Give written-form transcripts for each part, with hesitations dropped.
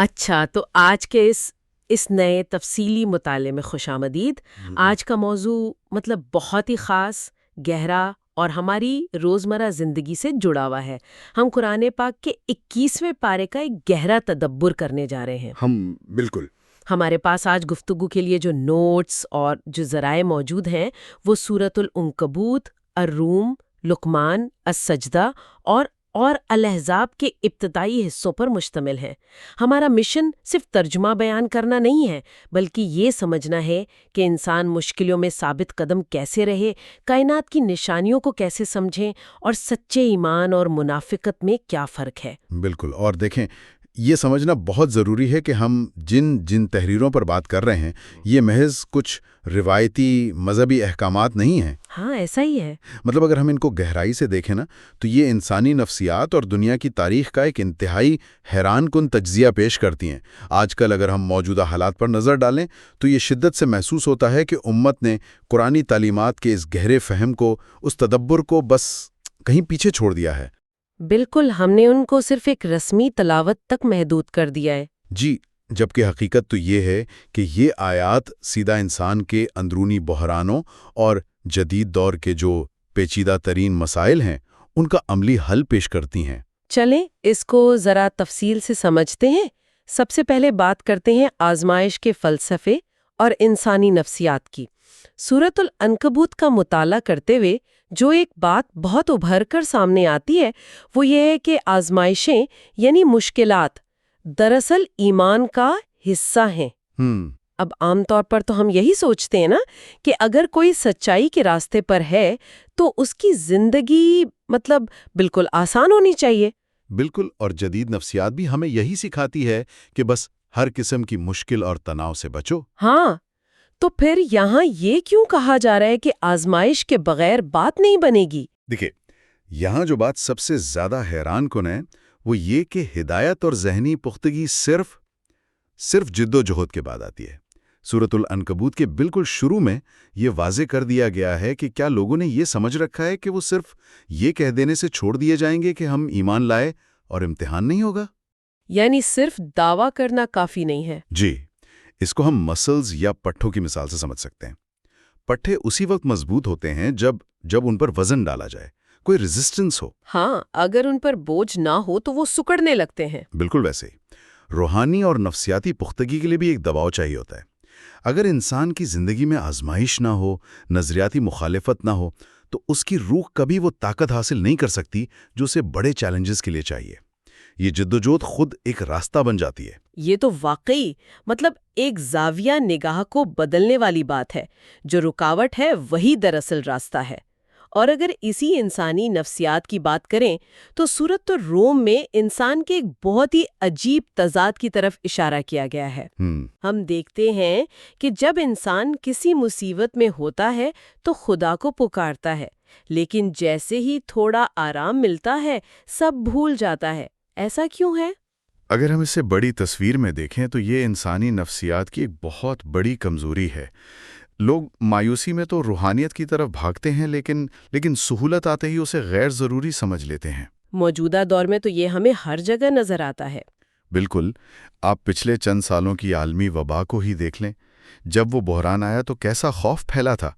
اچھا، تو آج کے اس نئے تفصیلی مطالعے میں خوش آمدید۔ آج کا موضوع بہت ہی خاص، گہرا اور ہماری روزمرہ زندگی سے جڑا ہوا ہے۔ ہم قرآن پاک کے 21ویں پارے کا ایک گہرا تدبر کرنے جا رہے ہیں۔ بالکل ہمارے پاس آج گفتگو کے لیے جو نوٹس اور جو ذرائع موجود ہیں وہ سورۃ العنکبوت، الروم، لقمان، السجدہ اور الاحزاب کے ابتدائی حصوں پر مشتمل ہے۔ ہمارا مشن صرف ترجمہ بیان کرنا نہیں ہے، بلکہ یہ سمجھنا ہے کہ انسان مشکلوں میں ثابت قدم کیسے رہے، کائنات کی نشانیوں کو کیسے سمجھیں اور سچے ایمان اور منافقت میں کیا فرق ہے۔ بالکل، اور دیکھیں یہ سمجھنا بہت ضروری ہے کہ ہم جن تحریروں پر بات کر رہے ہیں یہ محض کچھ روایتی مذہبی احکامات نہیں ہیں۔ ہاں، ایسا ہی ہے۔ اگر ہم ان کو گہرائی سے دیکھیں نا تو یہ انسانی نفسیات اور دنیا کی تاریخ کا ایک انتہائی حیران کن تجزیہ پیش کرتی ہیں۔ آج کل اگر ہم موجودہ حالات پر نظر ڈالیں تو یہ شدت سے محسوس ہوتا ہے کہ امت نے قرآنی تعلیمات کے اس گہرے فہم کو، اس تدبر کو بس کہیں پیچھے چھوڑ دیا ہے۔ بالکل، ہم نے ان کو صرف ایک رسمی تلاوت تک محدود کر دیا ہے۔ جی، جبکہ حقیقت تو یہ ہے کہ یہ آیات سیدھا انسان کے اندرونی بحرانوں اور جدید دور کے جو پیچیدہ ترین مسائل ہیں ان کا عملی حل پیش کرتی ہیں۔ چلیں اس کو ذرا تفصیل سے سمجھتے ہیں۔ سب سے پہلے بات کرتے ہیں آزمائش کے فلسفے اور انسانی نفسیات کی۔ سورۃ العنکبوت کا مطالعہ کرتے ہوئے جو ایک بات بہت ابھر کر سامنے آتی ہے وہ یہ ہے کہ آزمائشیں یعنی مشکلات دراصل ایمان کا حصہ ہیں۔ اب عام طور پر تو ہم یہی سوچتے ہیں نا کہ اگر کوئی سچائی کے راستے پر ہے تو اس کی زندگی بالکل آسان ہونی چاہیے۔ بالکل، اور جدید نفسیات بھی ہمیں یہی سکھاتی ہے کہ بس ہر قسم کی مشکل اور تناؤ سے بچو۔ ہاں، تو پھر یہاں یہ کیوں کہا جا رہا ہے کہ آزمائش کے بغیر بات نہیں بنے گی؟ دیکھیں، یہاں جو بات سب سے زیادہ حیران کن ہے وہ یہ کہ ہدایت اور ذہنی پختگی صرف جد و جہد کے بعد آتی ہے۔ سورۃ العنکبوت کے بالکل شروع میں یہ واضح کر دیا گیا ہے کہ کیا لوگوں نے یہ سمجھ رکھا ہے کہ وہ صرف یہ کہہ دینے سے چھوڑ دیے جائیں گے کہ ہم ایمان لائے اور امتحان نہیں ہوگا؟ یعنی صرف دعویٰ کرنا کافی نہیں ہے۔ جی، اس کو ہم مسلز یا پٹھوں کی مثال سے سمجھ سکتے ہیں۔ پٹھے اسی وقت مضبوط ہوتے ہیں جب ان پر وزن ڈالا جائے، کوئی ریزسٹنس ہو۔ ہاں، اگر ان پر بوجھ نہ ہو تو وہ سکڑنے لگتے ہیں۔ بالکل ویسے ہی روحانی اور نفسیاتی پختگی کے لیے بھی ایک دباؤ چاہیے ہوتا ہے۔ اگر انسان کی زندگی میں آزمائش نہ ہو، نظریاتی مخالفت نہ ہو، تو اس کی روح کبھی وہ طاقت حاصل نہیں کر سکتی جو اسے بڑے چیلنجز کے لیے چاہیے۔ یہ جدوجہد خود ایک راستہ بن جاتی ہے۔ یہ تو واقعی ایک زاویہ نگاہ کو بدلنے والی بات ہے۔ جو رکاوٹ ہے وہی دراصل راستہ ہے۔ اور اگر اسی انسانی نفسیات کی بات کریں تو سورۃ الروم میں انسان کے ایک بہت ہی عجیب تضاد کی طرف اشارہ کیا گیا ہے۔ ہم دیکھتے ہیں کہ جب انسان کسی مصیبت میں ہوتا ہے تو خدا کو پکارتا ہے، لیکن جیسے ہی تھوڑا آرام ملتا ہے سب بھول جاتا ہے۔ ایسا کیوں ہے؟ اگر ہم اسے بڑی تصویر میں دیکھیں تو یہ انسانی نفسیات کی ایک بہت بڑی کمزوری ہے۔ لوگ مایوسی میں تو روحانیت کی طرف بھاگتے ہیں لیکن سہولت آتے ہی اسے غیر ضروری سمجھ لیتے ہیں۔ موجودہ دور میں تو یہ ہمیں ہر جگہ نظر آتا ہے۔ بالکل، آپ پچھلے چند سالوں کی عالمی وبا کو ہی دیکھ لیں۔ جب وہ بحران آیا تو کیسا خوف پھیلا تھا۔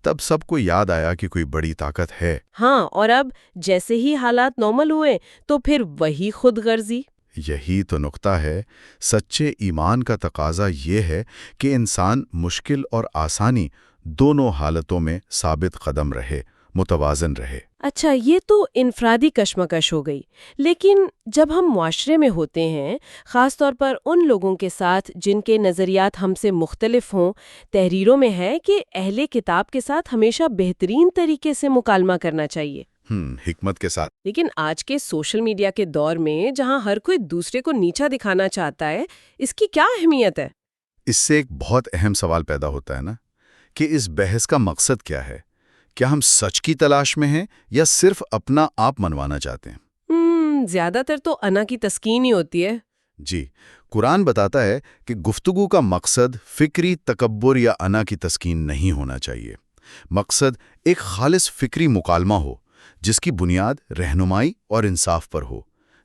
تب سب کو یاد آیا کہ کوئی بڑی طاقت ہے۔ ہاں، اور اب جیسے ہی حالات نارمل ہوئے تو پھر وہی خود غرضی۔ یہی تو نقطہ ہے۔ سچے ایمان کا تقاضا یہ ہے کہ انسان مشکل اور آسانی دونوں حالتوں میں ثابت قدم رہے، متوازن رہے۔ اچھا، یہ تو انفرادی کشمکش ہو گئی، لیکن جب ہم معاشرے میں ہوتے ہیں، خاص طور پر ان لوگوں کے ساتھ جن کے نظریات ہم سے مختلف ہوں، تحریروں میں ہے کہ اہل کتاب کے ساتھ ہمیشہ بہترین طریقے سے مکالمہ کرنا چاہیے۔ حکمت کے ساتھ۔ لیکن آج کے سوشل میڈیا کے دور میں جہاں ہر کوئی دوسرے کو نیچا دکھانا چاہتا ہے، اس کی کیا اہمیت ہے؟ اس سے ایک بہت اہم سوال پیدا ہوتا ہے نا کہ اس بحث کا مقصد کیا ہے؟ کیا ہم سچ کی تلاش میں ہیں یا صرف اپنا آپ منوانا چاہتے ہیں؟ زیادہ تر تو انا کی تسکین ہی ہوتی ہے۔ جی، قرآن بتاتا ہے کہ گفتگو کا مقصد فکری تکبر یا انا کی تسکین نہیں ہونا چاہیے۔ مقصد ایک خالص فکری مکالمہ ہو جس کی بنیاد رہنمائی اور انصاف پر ہو۔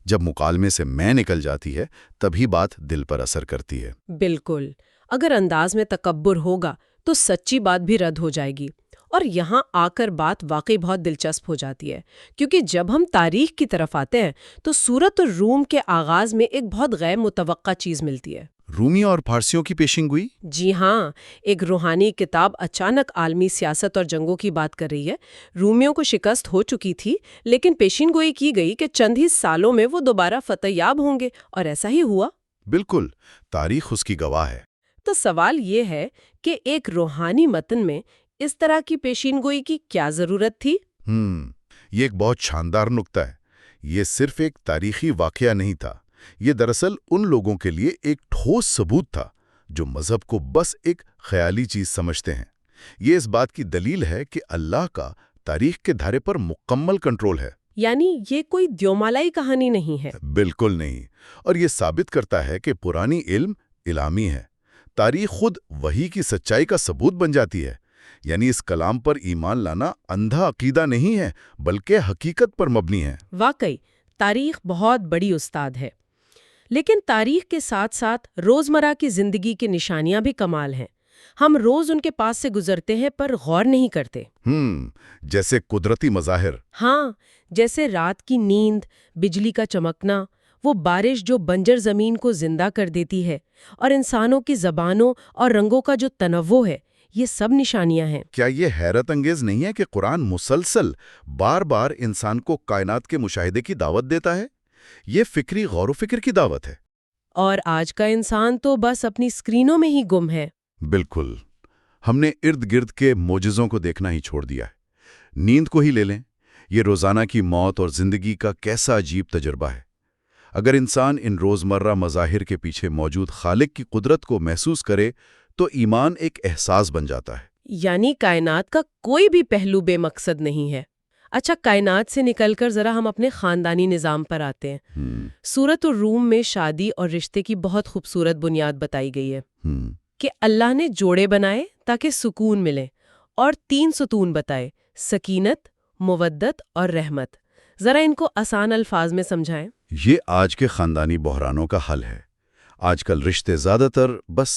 جب مکالمے سے میں نکل جاتی ہے تبھی بات دل پر اثر کرتی ہے۔ بالکل، اگر انداز میں تکبر ہوگا تو سچی بات بھی رد ہو جائے گی۔ اور یہاں آ کر بات واقعی بہت دلچسپ ہو جاتی ہے، کیونکہ جب ہم تاریخ کی طرف آتے ہیں تو سورۃ الروم کے آغاز میں ایک بہت غیر متوقع چیز ملتی ہے۔ رومی اور پارسیوں کی پیشن گوئی؟ جی ہاں، ایک روحانی کتاب اچانک عالمی سیاست اور جنگوں کی بات کر رہی ہے۔ رومیوں کو شکست ہو چکی تھی، لیکن پیشین گوئی کی گئی کہ چند ہی سالوں میں وہ دوبارہ فتح یاب ہوں گے، اور ایسا ہی ہوا۔ بالکل، تاریخ اس کی گواہ ہے۔ تو سوال یہ ہے کہ ایک روحانی متن میں اس طرح کی پیشین گوئی کی کیا ضرورت تھی؟ یہ ایک بہت شاندار نکتہ ہے۔ یہ صرف ایک تاریخی واقعہ نہیں تھا، یہ دراصل ان لوگوں کے لیے ایک ٹھوس ثبوت تھا جو مذہب کو بس ایک خیالی چیز سمجھتے ہیں۔ یہ اس بات کی دلیل ہے کہ اللہ کا تاریخ کے دھارے پر مکمل کنٹرول ہے۔ یعنی یہ کوئی دیومالائی کہانی نہیں ہے؟ بالکل نہیں، اور یہ ثابت کرتا ہے کہ پرانی علم الہامی ہے۔ تاریخ خود وحی کی سچائی کا ثبوت بن جاتی ہے۔ یعنی اس کلام پر ایمان لانا اندھا عقیدہ نہیں ہے، بلکہ حقیقت پر مبنی ہے۔ واقعی تاریخ بہت بڑی استاد ہے، لیکن تاریخ کے ساتھ ساتھ روزمرہ کی زندگی کی نشانیاں بھی کمال ہیں۔ ہم روز ان کے پاس سے گزرتے ہیں پر غور نہیں کرتے۔ جیسے قدرتی مظاہر۔ ہاں، جیسے رات کی نیند، بجلی کا چمکنا، وہ بارش جو بنجر زمین کو زندہ کر دیتی ہے، اور انسانوں کی زبانوں اور رنگوں کا جو تنوع ہے، یہ سب نشانیاں ہیں۔ کیا یہ حیرت انگیز نہیں ہے کہ قرآن مسلسل بار بار انسان کو کائنات کے مشاہدے کی دعوت دیتا ہے؟ یہ فکری غور و فکر کی دعوت ہے۔ اور آج کا انسان تو بس اپنی اسکرینوں میں ہی گم ہے۔ بالکل، ہم نے ارد گرد کے معجزوں کو دیکھنا ہی چھوڑ دیا ہے۔ نیند کو ہی لے لیں، یہ روزانہ کی موت اور زندگی کا کیسا عجیب تجربہ ہے۔ اگر انسان ان روزمرہ مظاہر کے پیچھے موجود خالق کی قدرت کو محسوس کرے تو ایمان ایک احساس بن جاتا ہے۔ یعنی کائنات کا کوئی بھی پہلو بے مقصد نہیں ہے۔ اچھا، کائنات سے نکل کر ذرا ہم اپنے خاندانی نظام پر آتے ہیں۔ سورۃ الروم میں شادی اور رشتے کی بہت خوبصورت بنیاد بتائی گئی ہے کہ اللہ نے جوڑے بنائے تاکہ سکون ملے، اور 3 ستون بتائے: سکینت، مودت اور رحمت۔ ذرا ان کو آسان الفاظ میں سمجھائیں۔ یہ آج کے خاندانی بحرانوں کا حل ہے۔ آج کل رشتے زیادہ تر بس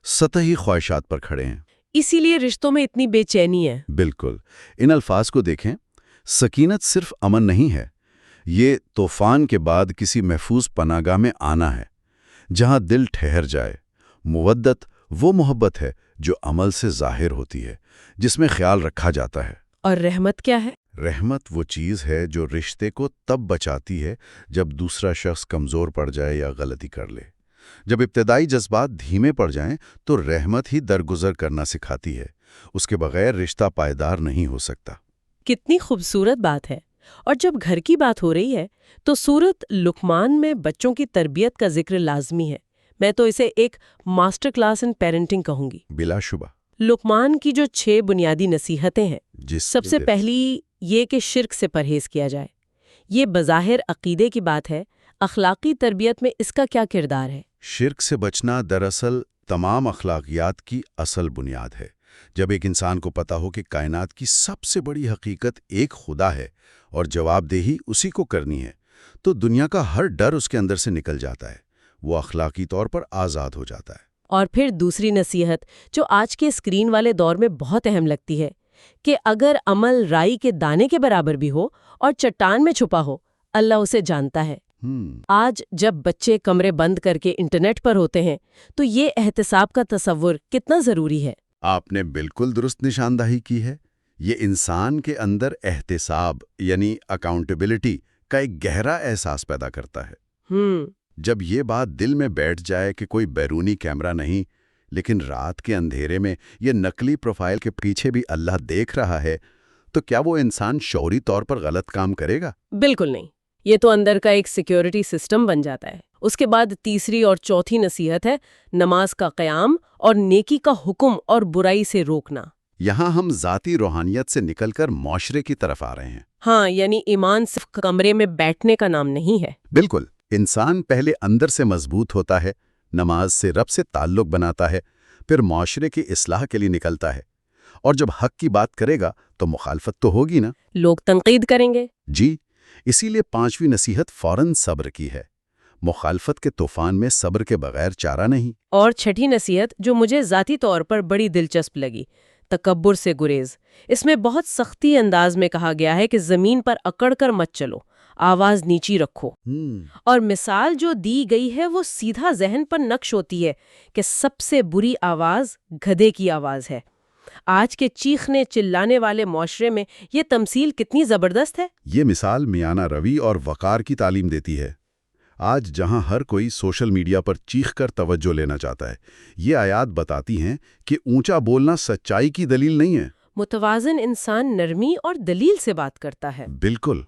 سطحی خواہشات پر کھڑے ہیں، اسی لیے رشتوں میں اتنی بے چینی ہے۔ بالکل، ان الفاظ کو دیکھیں۔ سکینت صرف امن نہیں ہے، یہ طوفان کے بعد کسی محفوظ پناہگاہ میں آنا ہے جہاں دل ٹھہر جائے۔ مودت وہ محبت ہے جو عمل سے ظاہر ہوتی ہے، جس میں خیال رکھا جاتا ہے۔ اور رحمت کیا ہے؟ رحمت وہ چیز ہے جو رشتے کو تب بچاتی ہے جب دوسرا شخص کمزور پڑ جائے یا غلطی کر لے۔ جب ابتدائی جذبات دھیمے پڑ جائیں تو رحمت ہی درگزر کرنا سکھاتی ہے۔ اس کے بغیر رشتہ پائیدار نہیں ہو سکتا۔ کتنی خوبصورت بات ہے۔ اور جب گھر کی بات ہو رہی ہے تو سورۃ لقمان میں بچوں کی تربیت کا ذکر لازمی ہے۔ میں تو اسے ایک ماسٹر کلاس ان پیرنٹنگ کہوں گی۔ بلا شبہ۔ لقمان کی جو 6 بنیادی نصیحتیں ہیں، سب سے پہلی یہ کہ شرک سے پرہیز کیا جائے۔ یہ بظاہر عقیدے کی بات ہے، اخلاقی تربیت میں اس کا کیا کردار ہے؟ شرک سے بچنا دراصل تمام اخلاقیات کی اصل بنیاد ہے۔ جب ایک انسان کو پتا ہو کہ کائنات کی سب سے بڑی حقیقت ایک خدا ہے اور جواب دہی اسی کو کرنی ہے، تو دنیا کا ہر ڈر اس کے اندر سے نکل جاتا ہے۔ وہ اخلاقی طور پر آزاد ہو جاتا ہے۔ اور پھر دوسری نصیحت جو آج کے اسکرین والے دور میں بہت اہم لگتی ہے کہ اگر عمل رائی کے دانے کے برابر بھی ہو اور چٹان میں چھپا ہو، اللہ اسے جانتا ہے۔ آج جب بچے کمرے بند کر کے انٹرنیٹ پر ہوتے ہیں تو یہ احتساب کا تصور کتنا ضروری ہے؟ آپ نے بالکل درست نشاندہی کی ہے۔ یہ انسان کے اندر احتساب یعنی اکاؤنٹیبلٹی کا ایک گہرا احساس پیدا کرتا ہے۔ جب یہ بات دل میں بیٹھ جائے کہ کوئی بیرونی کیمرہ نہیں، لیکن رات کے اندھیرے میں یہ نقلی پروفائل کے پیچھے بھی اللہ دیکھ رہا ہے، تو کیا وہ انسان شعوری طور پر غلط کام کرے گا؟ بالکل نہیں۔ یہ تو اندر کا ایک سیکیورٹی سسٹم بن جاتا ہے۔ اس کے بعد تیسری اور چوتھی نصیحت ہے نماز کا قیام اور نیکی کا حکم اور برائی سے روکنا۔ یہاں ہم ذاتی روحانیت سے نکل کر معاشرے کی طرف آ رہے ہیں۔ ہاں، یعنی ایمان صرف کمرے میں بیٹھنے کا نام نہیں ہے۔ بالکل، انسان پہلے اندر سے مضبوط ہوتا ہے، نماز سے رب سے تعلق بناتا ہے، پھر معاشرے کی اصلاح کے لیے نکلتا ہے۔ اور جب حق کی بات کرے گا تو مخالفت تو ہوگی نا، لوگ تنقید کریں گے۔ جی، اسی لیے 5ویں نصیحت فوراً صبر کی ہے۔ مخالفت کے طوفان میں صبر کے بغیر چارہ نہیں۔ اور چھٹی نصیحت جو مجھے ذاتی طور پر بڑی دلچسپ لگی، تکبر سے گریز۔ اس میں بہت سختی انداز میں کہا گیا ہے کہ زمین پر اکڑ کر مت چلو، آواز نیچی رکھو۔ اور مثال جو دی گئی ہے وہ سیدھا ذہن پر نقش ہوتی ہے کہ سب سے بری آواز گدھے کی آواز ہے۔ آج کے چیخنے چلانے والے معاشرے میں یہ تمثیل کتنی زبردست ہے۔ یہ مثال میانہ روی اور وقار کی تعلیم دیتی ہے۔ آج جہاں ہر کوئی سوشل میڈیا پر چیخ کر توجہ لینا چاہتا ہے، یہ آیات بتاتی ہیں کہ اونچا بولنا سچائی کی دلیل نہیں ہے۔ متوازن انسان نرمی اور دلیل سے بات کرتا ہے۔ بالکل۔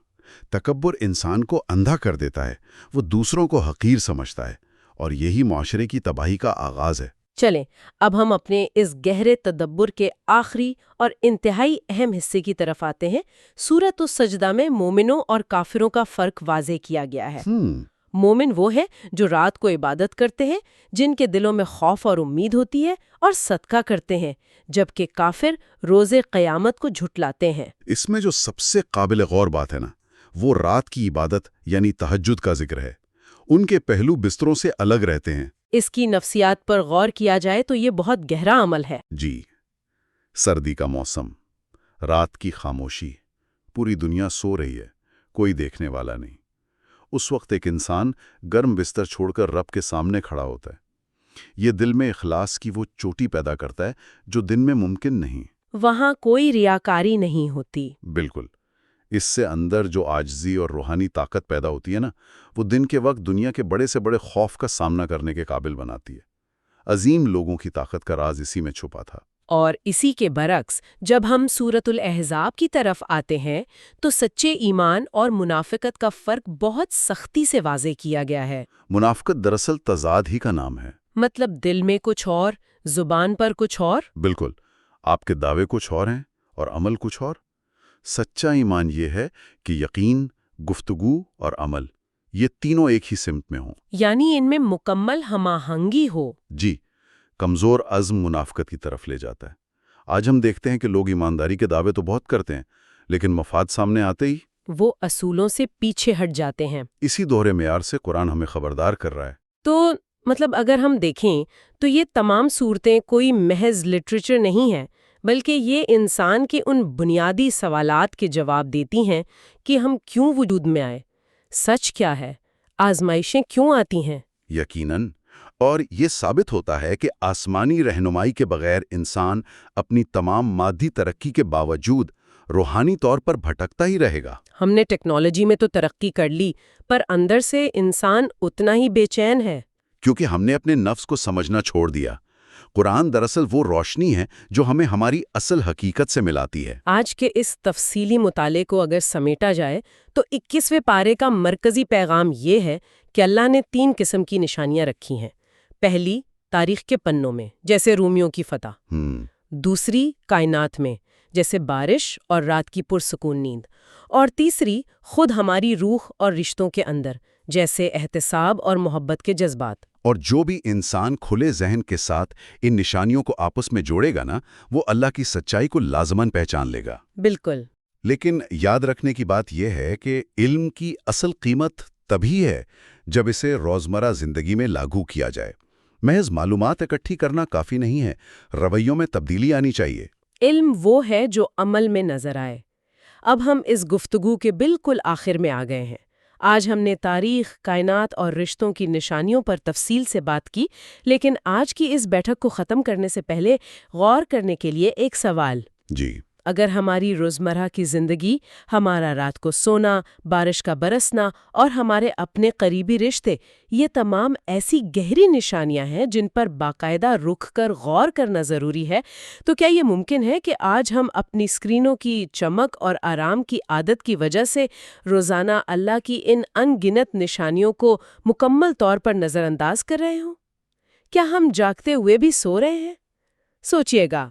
تکبر انسان کو اندھا کر دیتا ہے، وہ دوسروں کو حقیر سمجھتا ہے، اور یہی معاشرے کی تباہی کا آغاز ہے۔ چلیں اب ہم اپنے اس گہرے تدبر کے آخری اور انتہائی اہم حصے کی طرف آتے ہیں۔ سورۃ السجدہ میں مومنوں اور کافروں کا فرق واضح کیا گیا ہے۔ مومن وہ ہیں جو رات کو عبادت کرتے ہیں، جن کے دلوں میں خوف اور امید ہوتی ہے اور صدقہ کرتے ہیں، جبکہ کافر روز قیامت کو جھٹلاتے ہیں۔ اس میں جو سب سے قابل غور بات ہے نا، وہ رات کی عبادت یعنی تہجد کا ذکر ہے۔ ان کے پہلو بستروں سے الگ رہتے ہیں۔ اس کی نفسیات پر غور کیا جائے تو یہ بہت گہرا عمل ہے۔ جی، سردی کا موسم، رات کی خاموشی، پوری دنیا سو رہی ہے، کوئی دیکھنے والا نہیں۔ اس وقت ایک انسان گرم بستر چھوڑ کر رب کے سامنے کھڑا ہوتا ہے۔ یہ دل میں اخلاص کی وہ چوٹی پیدا کرتا ہے جو دن میں ممکن نہیں۔ وہاں کوئی ریاکاری نہیں ہوتی۔ بالکل۔ اس سے اندر جو عاجزی اور روحانی طاقت پیدا ہوتی ہے نا، وہ دن کے وقت دنیا کے بڑے سے بڑے خوف کا سامنا کرنے کے قابل بناتی ہے۔ عظیم لوگوں کی طاقت کا راز اسی میں چھپا تھا۔ اور اسی کے برعکس جب ہم سورۃ الاحزاب کی طرف آتے ہیں تو سچے ایمان اور منافقت کا فرق بہت سختی سے واضح کیا گیا ہے۔ منافقت دراصل تضاد ہی کا نام ہے۔ مطلب دل میں کچھ اور، زبان پر کچھ اور۔ بالکل۔ آپ کے دعوے کچھ اور ہیں اور عمل کچھ اور۔ سچا ایمان یہ ہے کہ یقین، گفتگو اور عمل، یہ تینوں ایک ہی سمت میں ہوں، یعنی ان میں مکمل ہم آہنگی ہو۔ جی۔ کمزور عزم منافقت کی طرف لے جاتا ہے۔ آج ہم دیکھتے ہیں کہ لوگ ایمانداری کے دعوے تو بہت کرتے ہیں، لیکن مفاد سامنے آتے ہی وہ اصولوں سے پیچھے ہٹ جاتے ہیں۔ اسی دوہرے معیار سے قرآن ہمیں خبردار کر رہا ہے۔ تو مطلب اگر ہم دیکھیں تو یہ تمام صورتیں کوئی محض لٹریچر نہیں ہیں، بلکہ یہ انسان کے ان بنیادی سوالات کے جواب دیتی ہیں کہ ہم کیوں وجود میں آئے، سچ کیا ہے، آزمائشیں کیوں آتی ہیں۔ یقیناً۔ اور یہ ثابت ہوتا ہے کہ آسمانی رہنمائی کے بغیر انسان اپنی تمام مادی ترقی کے باوجود روحانی طور پر بھٹکتا ہی رہے گا۔ ہم نے ٹیکنالوجی میں تو ترقی کر لی، پر اندر سے انسان اتنا ہی بے چین ہے۔ کیونکہ ہم نے اپنے نفس کو سمجھنا چھوڑ دیا۔ قرآن دراصل وہ روشنی ہے جو ہمیں ہماری اصل حقیقت سے ملاتی ہے۔ آج کے اس تفصیلی مطالعے کو اگر سمیٹا جائے تو 21ویں پارے کا مرکزی پیغام یہ ہے کہ اللہ نے 3 قسم کی نشانیاں رکھی ہیں۔ پہلی، تاریخ کے پنوں میں، جیسے رومیوں کی فتح۔ دوسری، کائنات میں، جیسے بارش اور رات کی پرسکون نیند۔ اور تیسری، خود ہماری روح اور رشتوں کے اندر، جیسے احتساب اور محبت کے جذبات۔ اور جو بھی انسان کھلے ذہن کے ساتھ ان نشانیوں کو آپس میں جوڑے گا نا، وہ اللہ کی سچائی کو لازماً پہچان لے گا۔ بالکل۔ لیکن یاد رکھنے کی بات یہ ہے کہ علم کی اصل قیمت تبھی ہے جب اسے روزمرہ زندگی میں لاگو کیا جائے۔ محض معلومات اکٹھی کرنا کافی نہیں ہے، رویوں میں تبدیلی آنی چاہیے۔ علم وہ ہے جو عمل میں نظر آئے۔ اب ہم اس گفتگو کے بالکل آخر میں آ گئے ہیں۔ آج ہم نے تاریخ، کائنات اور رشتوں کی نشانیوں پر تفصیل سے بات کی، لیکن آج کی اس بیٹھک کو ختم کرنے سے پہلے غور کرنے کے لیے ایک سوال۔ جی۔ اگر ہماری روزمرہ کی زندگی، ہمارا رات کو سونا، بارش کا برسنا اور ہمارے اپنے قریبی رشتے، یہ تمام ایسی گہری نشانیاں ہیں جن پر باقاعدہ رک کر غور کرنا ضروری ہے، تو کیا یہ ممکن ہے کہ آج ہم اپنی اسکرینوں کی چمک اور آرام کی عادت کی وجہ سے روزانہ اللہ کی ان ان گنت نشانیوں کو مکمل طور پر نظر انداز کر رہے ہوں؟ کیا ہم جاگتے ہوئے بھی سو رہے ہیں؟ سوچئے گا۔